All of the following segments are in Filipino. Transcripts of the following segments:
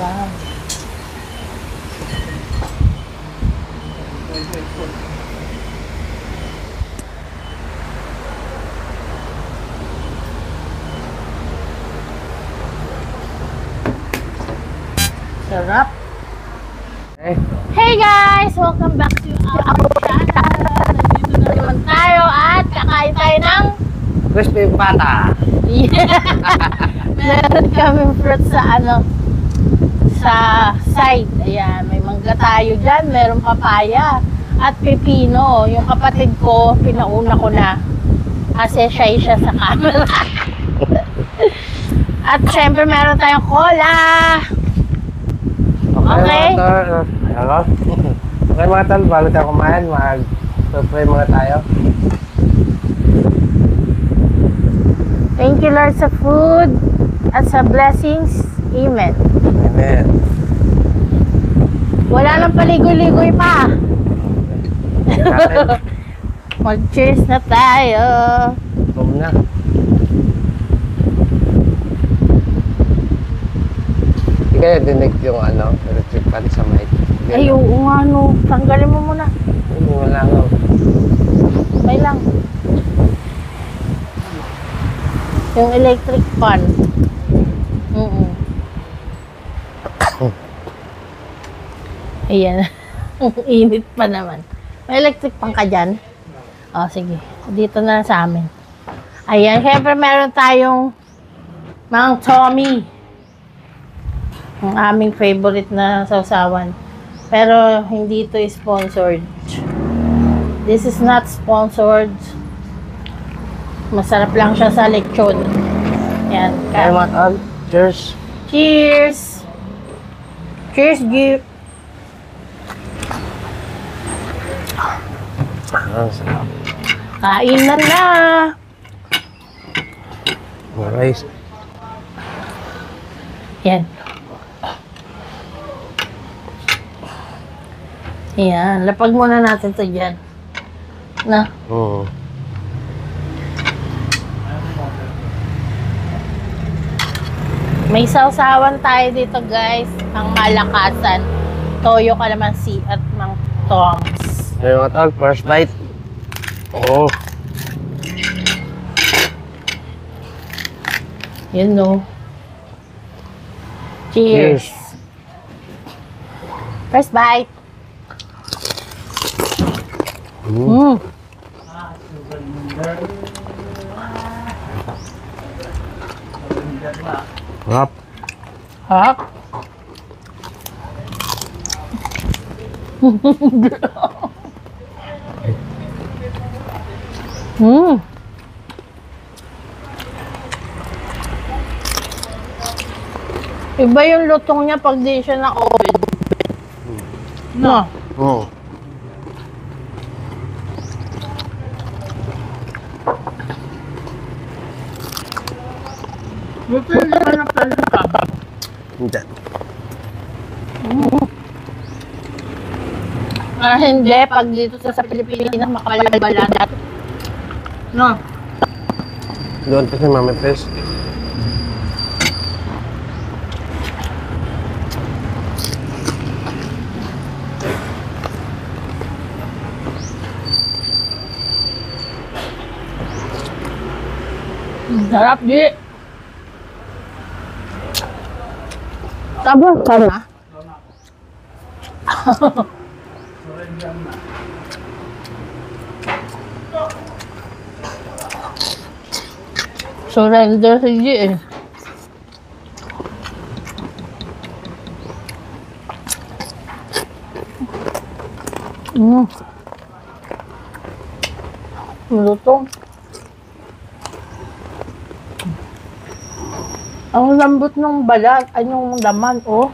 Wow. Sarap. Hey guys! Welcome back to our channel. Nandito na naman tayo at kakain tayo ng Crispy pata. meron kaming fruit sa sa side. Ayan, may mangga tayo dyan, meron papaya at pepino. Yung kapatid ko, pinauna ko na kasi siya sa camera. At syempre meron tayong cola. Okay. Hello? Okay mga tol, bago tayo kumain, mag-pray muna tayo. Thank you Lord sa food at sa blessings. Amen. Amen. Wala nang paligoy-ligoy pa. Natin, Mag-cheers na tayo. boom na. Hindi kaya dinig yung electric fan sa mic. Ay, oo nga no. Tanggalin mo muna. Wala nga. May lang. Yung electric fan. Ayan. Init pa naman. May electric fan ka dyan? O, sige. Dito na sa amin. Ayan. Siyempre, meron tayong Mang Tommy. Ang aming favorite na sausawan. Pero, hindi ito sponsored. This is not sponsored. Masarap lang siya sa lechon. Ayan. Okay mga tol, cheers. Cheers! Cheers, Jeep! Ang sarap. Kain na na! Rice. Yan. Yan. Lapag muna natin ito dyan. Na. Oo. May sausawan tayo dito, guys. Ang malakasan. Toyo, kalamansi, at Mang Toms. Okay mga tol, first bite. Oo. Yun, no. Cheers! First bite. Mm. Sarap. Hap. Iba yung lutong niya pag di siya na-oven. No. Oo. Buti hindi ka napalita. Hindi. Hindi, pag dito sa Pilipinas, makabalbalat. No. Doon kasi Mami Fresh. Sarap, di. Sabor ka na. Surrender si G eh. Lutong. Ang lambot ng balat, ay yung laman, oh.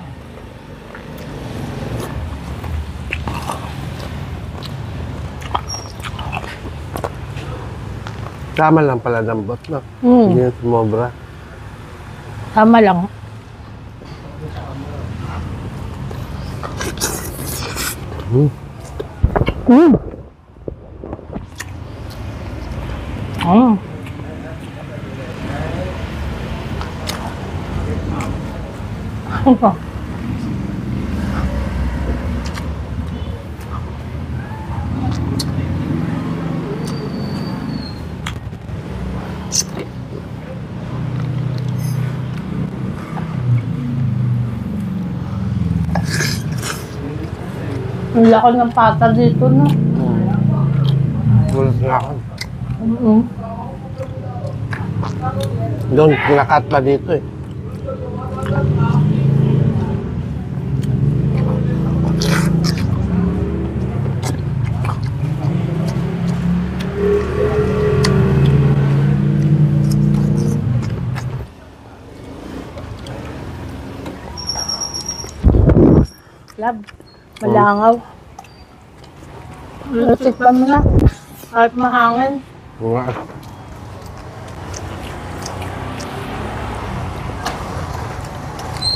Tama lang pala lambot, no? Hindi na sumobra. Tama lang. Ang laki ng pata dito, no? Gulat nga ako. Mm-mm. Doon, kinakat pa dito eh. Lab, malangaw. Tikpan mo na. Kahit mahangin. Nga.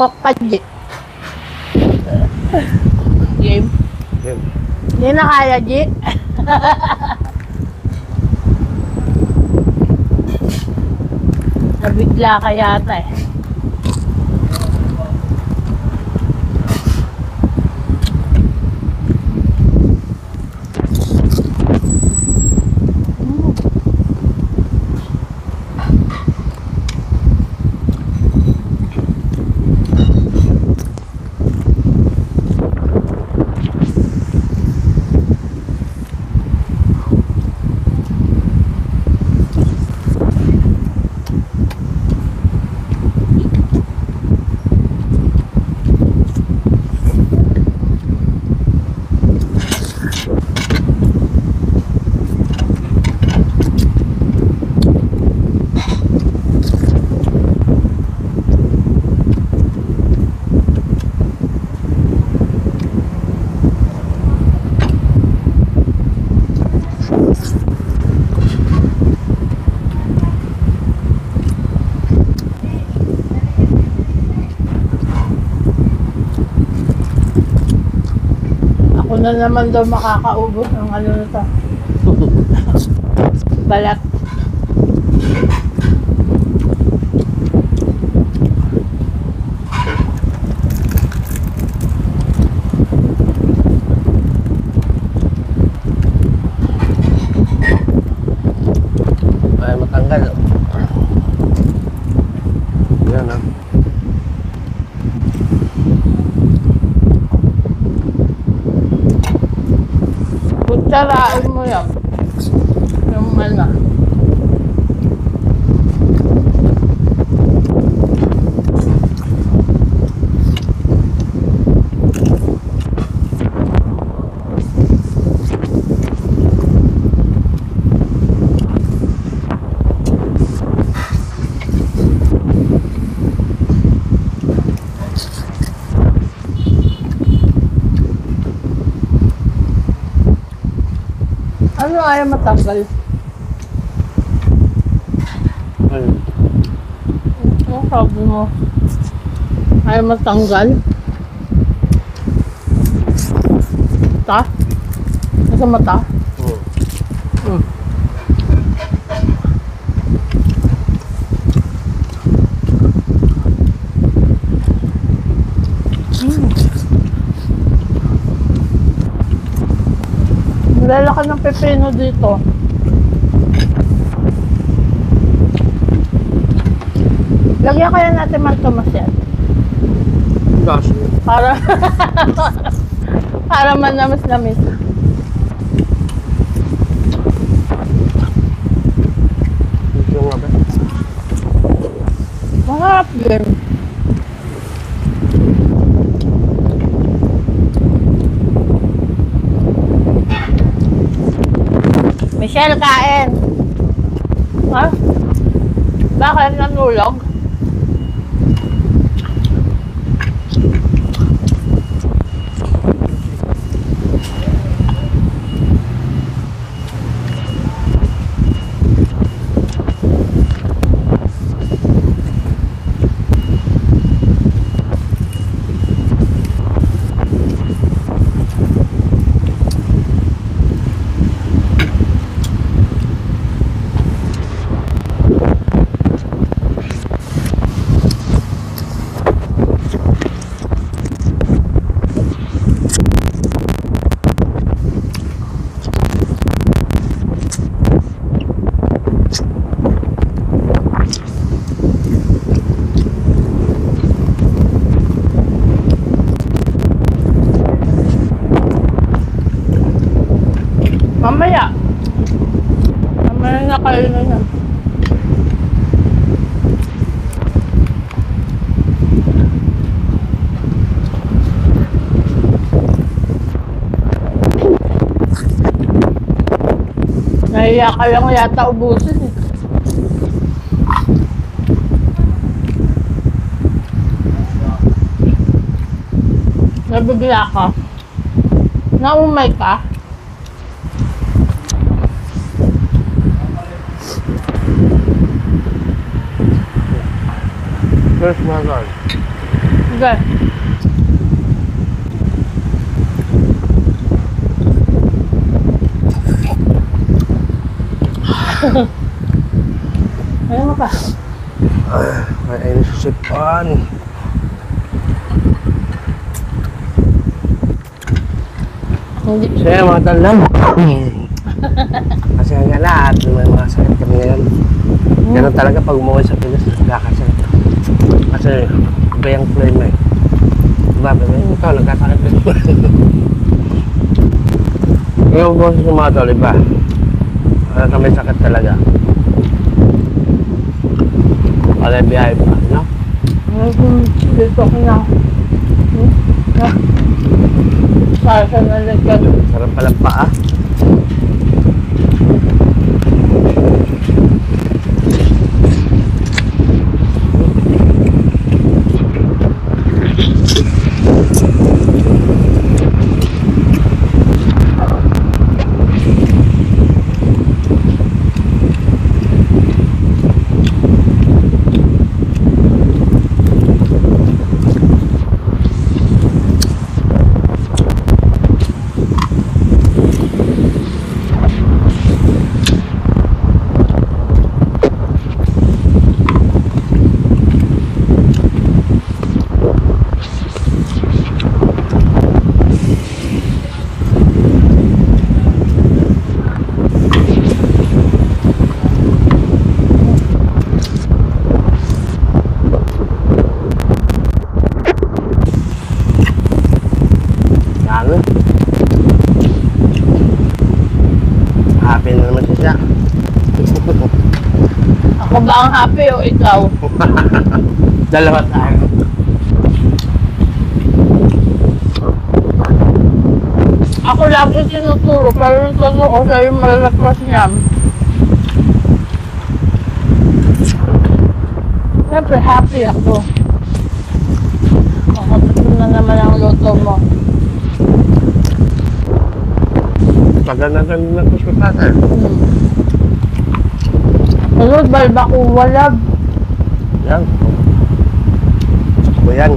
Pokpadji. Game. Yan. Hindi na kaya, Ji. Nabigla ka yata eh. Ako na naman daw makakaubos ng ano na to. Balat. Ay, matanggal. Yan ah. Kutsarain mo yan. Yung ano. Ano ayaw matanggal? Ayun. Ano sabi mo? Ayaw matanggal? Mata? Nasa mata? Hmm. Nilalaki ng pepino dito. Lagyan kaya natin man Tomas yan. Gaso. Para para manamis-namis. Ito nga ba? Masarap din. Michelle, kain. Ha? Bakit nanulog? Kaya lang yata ubusin eh. Nabigla ka. Naumay ka. First my God. Sige. Ayaw mo pa. Ay, nasusipan. Hindi. Siya, mga tol lang. Kasi nga lahat, may mga sakit kami ngayon. Ganun talaga pag umuwi sa Pinas, nagkakasakit. Kasi iba yung flame eh. Diba, bebe? Ikaw, nagkasakit din. Yung boses ng mga tol, iba. Kasi may sakit talaga. Wala biyahe pa, no? Dito ko na. Para sa nalagyan. Sarap palang paa. Happy na naman siya. Ako ba ang happy o ikaw? Dalawa tayo. Ako lagi tinuturo, pero yung totoo ko siya yung malalagpas niya. Siyempre, happy ako. Makatapos na naman ang luto mo. Tagal na tayo na kuspatasan. Sunod, balbako walab. Yan. O yan.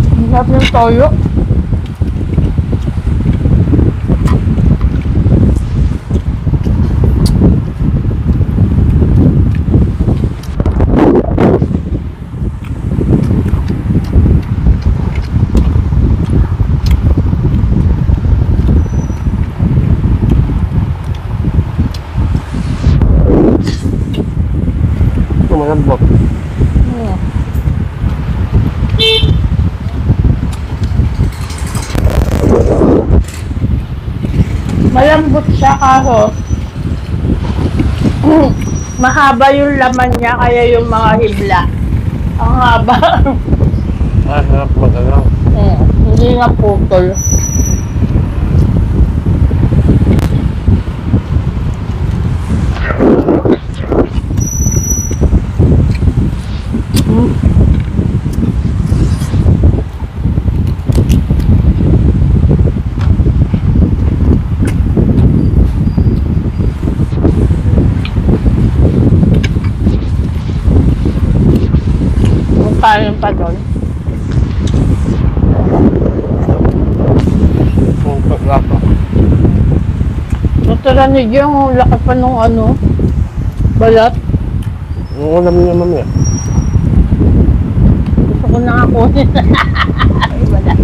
Ang sarap yung toyo. Malambot. Malambot siya kaso mahaba yung laman niya kaya yung mga hibla. Ang haba. Sarap magalaw. Hindi nga putol. Kain pa doon. Ang paglapa. Natara ni Jeng, laki pa nung ano, balat. Ang ulam niya mamaya. Gusto ko na nga kunin. Ay, balat.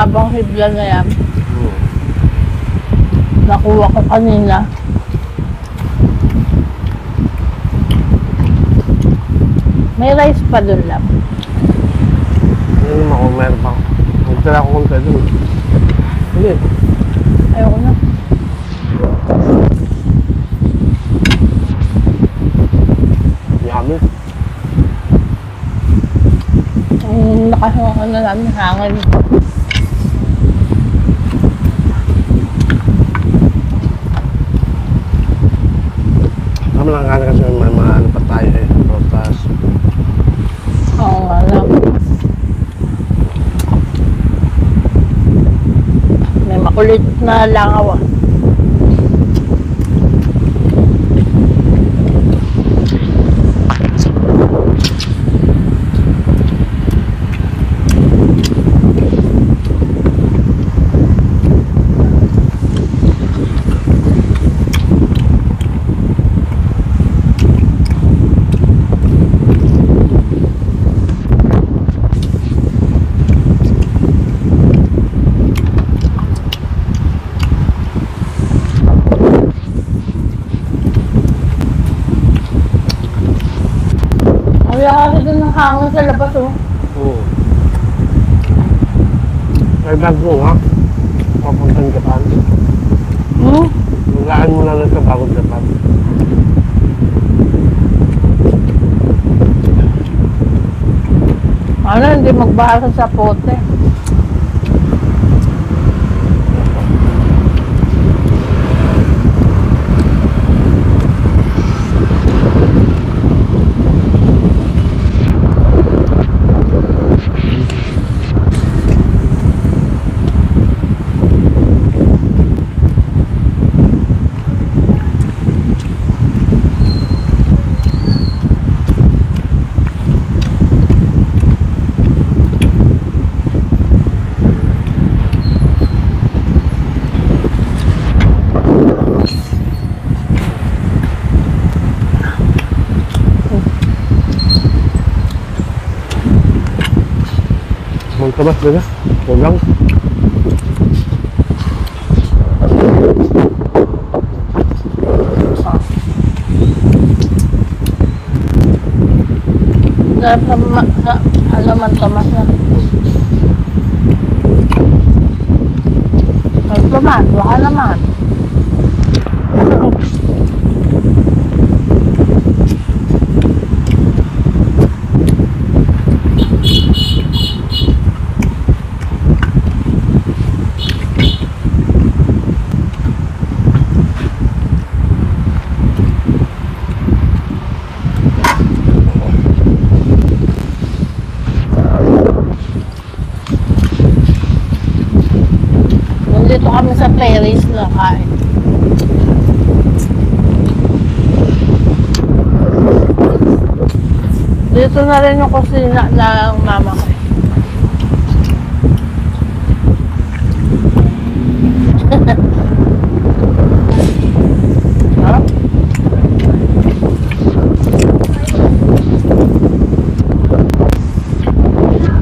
mahabang hibla na yan. Hmm. Nakuha ko kanina. May rice pa dun lang. Hindi naman kung meron pa. Magtala ko kung doon. Hindi. Ayoko na. Yummy. Ang lakas ng ano namin, hangin. Kami lang kaya kasi may mga ano pa tayo eh. Protas. Oo nga lang. May makulit na langaw ah. Kaya kasi doon ng hangin sa labas oh. Oo. Kaya bago nga. Papuntang Japan. Hmm? Magaan mo lang ito bago Japan. Ano, hindi magbasa sa pote. Magtabas ba na? Kulang. Sarap sa alaman tamas na. Ay, tamas. Baka naman. Nandito kami sa Paris na kain. Dito na rin yung kusina ng mama ko. Sarap.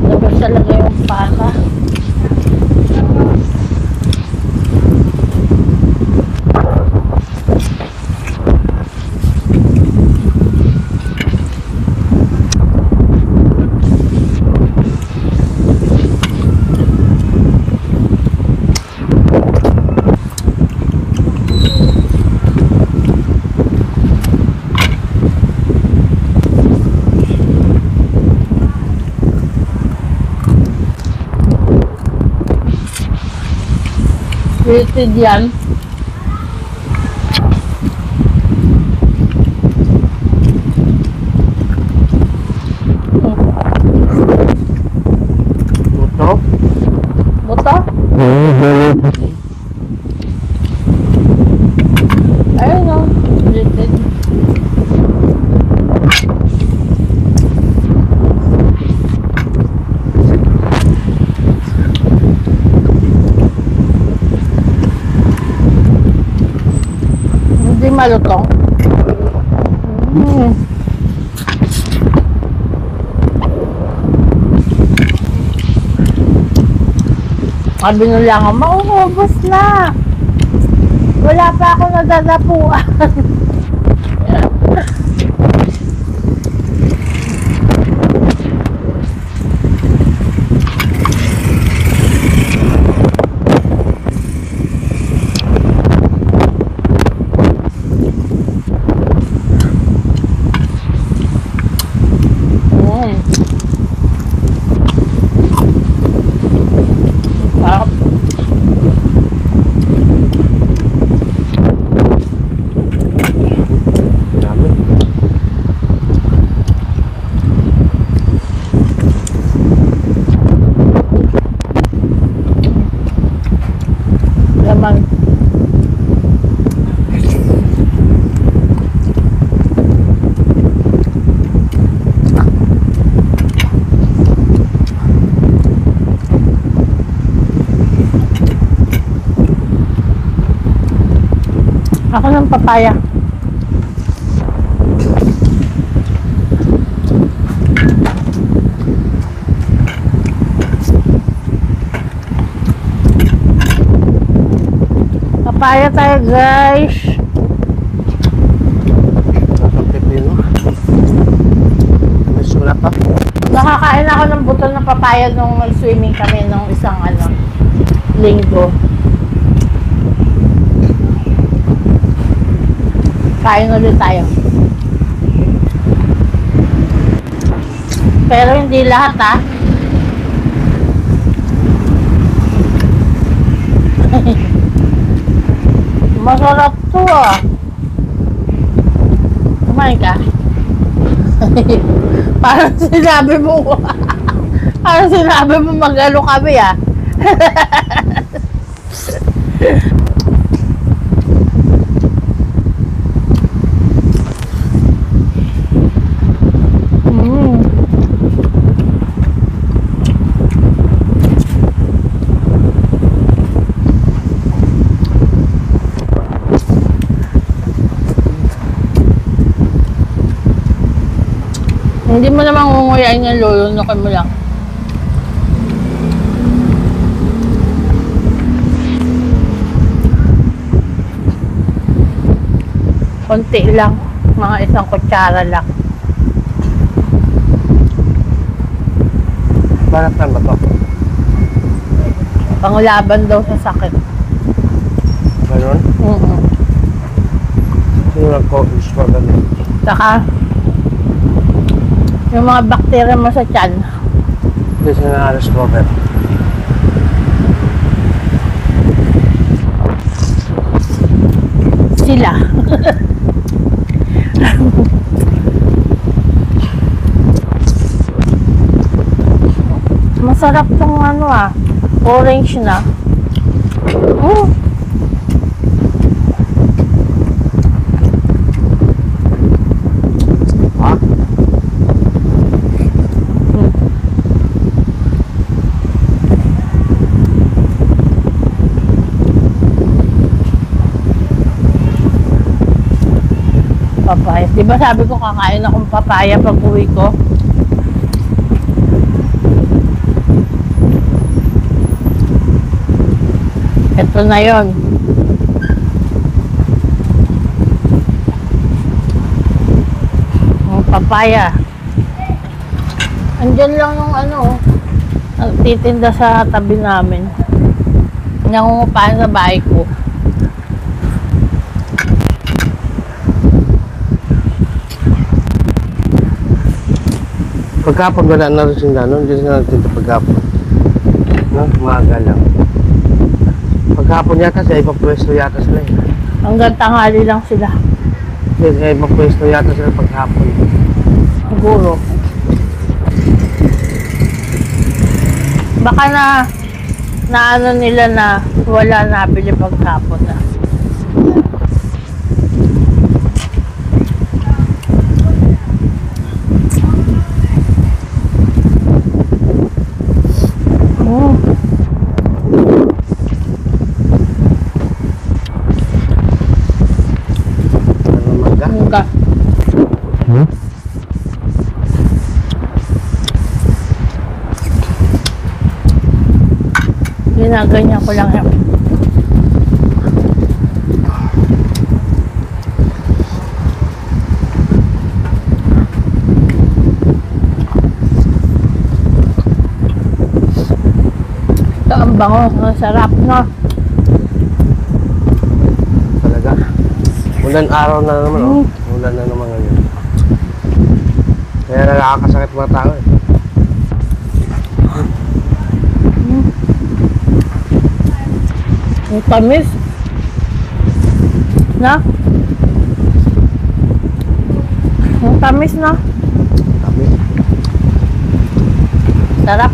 Tapos talaga yung paka. Rated yan. Buto? Buto? Ayun o. Rated. Hindi malutong. Sabi nung lang, mauubos na. Wala pa ako nadadapuan. Sarap. Dami. Laman. Ako ng papaya. Papaya tayo, guys. Nasang pipino. May sulat pa. Nakakain ako ng buto ng papaya nung nag-swimming kami nung isang linggo. Kain ulit tayo. Pero hindi lahat, ha? Masarap to, ah. Kumain ka? Parang sinabi mo, parang sinabi mo mag-ano kami, ah. Hindi mo naman ngunguyain yung lulunukin mo lang. Konti lang. Mga isang kutsara lang. Barat na ba to? Panglaban daw sa sakit. Ganon? Sino nag-focus pa ganun? Saka, yung mga bakterya mo sa tiyan. Hindi siya na-alas po, pero. Sila. Masarap tong orange na. Papaya. Di ba sabi ko kakain akong papaya pag uwi ko? Ito na yon. Ang papaya. Andyan lang yung nagtitinda sa tabi namin. Nangungupahan sa bahay ko. Pagkapon wala na rin sila, no? Hindi na natin ito pagkapon. No? Umaga lang. Pagkapon yata sa ibang pwesto yata sila eh. Hanggang tanghali lang sila. Hindi, sa ibang pwesto yata sila pagkapon. Siguro. Baka na ano nila na wala nabili pagkapon na. Ginaganyan ko lang yan. Ito ang bango. Ang sarap, no? Talaga. Ulan araw na naman, oh. Ulan na naman ngayon. Kaya nakakasakit mga tao eh. Ang tamis. Na? Ang tamis, no? Kami. Sarap.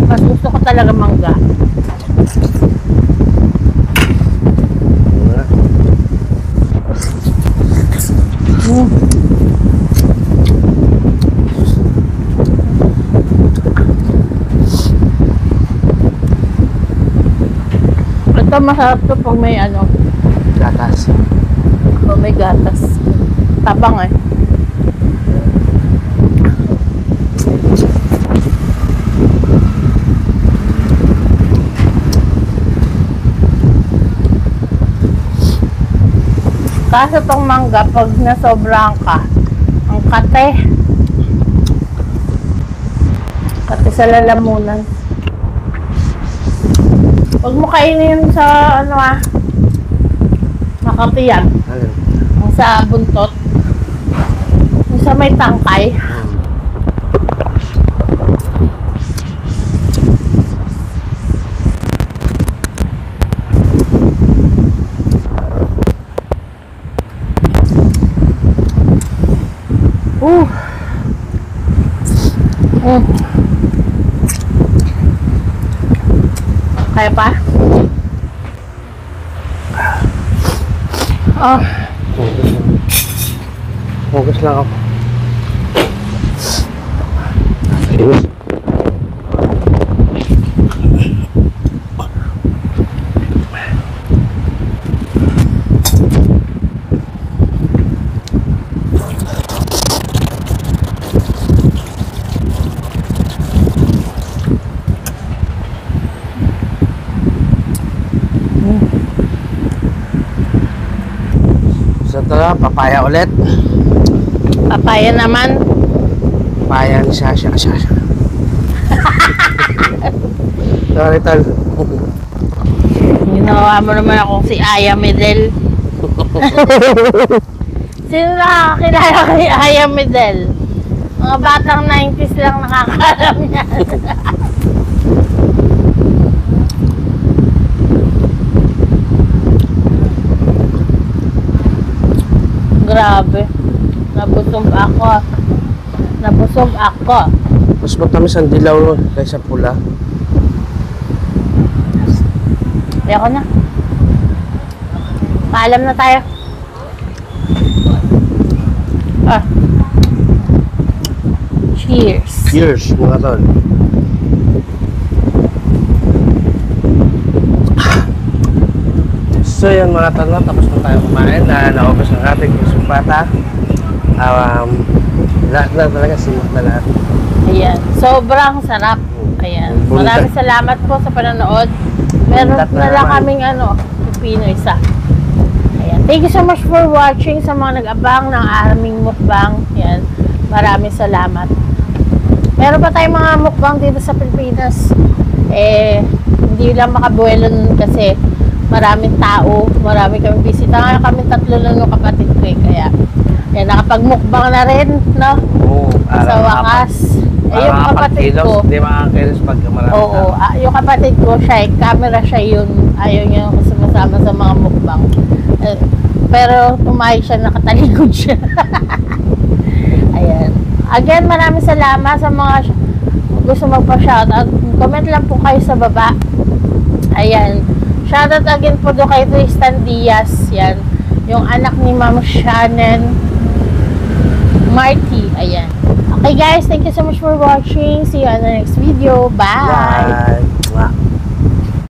Mas gusto ko talaga mangga. Wala. Ito masarap to pag may ano, Gatas. pag may gatas. Tabang eh. Kaso tong mangga, pag nasobrahan ka, ang kate. Kate sa lalamunan. Huwag mo kainin sa ano Makati yan. Alin? Ang sa buntot. Yung sa may tangkay. Kaya pa? Oh, Focus lang ako. Ayos. So ito na, papaya ulit. papaya naman. Papaya ni Sasha. Sorry, tol. Ginawa mo naman akong si Aya Medel. Sino nakakakilala kay Aya Medel? Mga batang 90s lang nakakaalam yan. Grabe. Nabusog ako. Nabusog ako. Mas matamis ang dilaw kaysa pula. Ayoko na. Paalam na tayo. Ah. Cheers. Cheers, mga tol. So yan mga tol, tapos na tayo kumain na naubos ang ating sumpata. Lahat na talaga, simot na lahat. Ayan. Sobrang sarap. Ayan. Maraming salamat po sa panonood. Meron Buntat na na lang naman. kaming pipino isa. Ayan. Thank you so much for watching sa mga nag-abang ng aming mukbang. Ayan. Maraming salamat. Meron pa tayong mga mukbang dito sa Pilipinas. Hindi lang makabuelo nun kasi maraming tao, marami kami bisita. Ngayon kami tatlo lang yung kapatid ko Kaya, nakapag-mukbang na rin, no? Oo, Sa wakas. Yung kapatid ko. Hindi makakilos pag marami. Oo, yung kapatid ko, camera siya yun. Ayaw niya sumasama sa mga mukbang. Pero pumayag siya, nakatalikod siya. Ayan. Again, maraming salamat sa mga gusto magpa-shoutout. Comment lang po kayo sa baba. Ayan. Shoutout again po doon kay Tristan Diaz. Yan. Yung anak ni Ma'am Shannon Marty. Ayan. Okay guys, thank you so much for watching. See you on the next video. Bye! Bye!